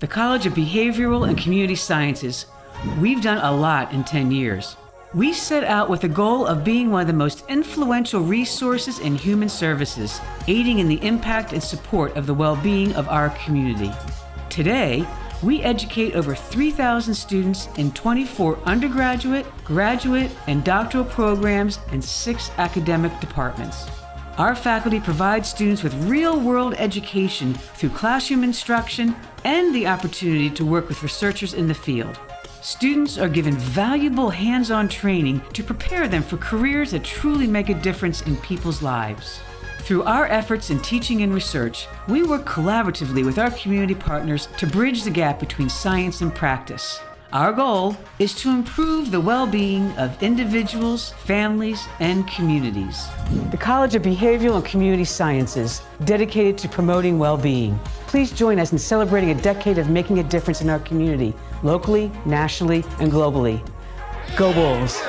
the College of Behavioral and Community Sciences, we've done a lot in 10 years. We set out with the goal of being one of the most influential resources in human services, aiding in the impact and support of the well-being of our community. Today, we educate over 3,000 students in 24 undergraduate, graduate, and doctoral programs and 6 academic departments. Our faculty provide students with real-world education through classroom instruction and the opportunity to work with researchers in the field. Students are given valuable hands-on training to prepare them for careers that truly make a difference in people's lives. Through our efforts in teaching and research, we work collaboratively with our community partners to bridge the gap between science and practice. Our goal is to improve the well-being of individuals, families, and communities. The College of Behavioral and Community Sciences, dedicated to promoting well-being. Please join us in celebrating a decade of making a difference in our community, locally, nationally, and globally. Go Bulls!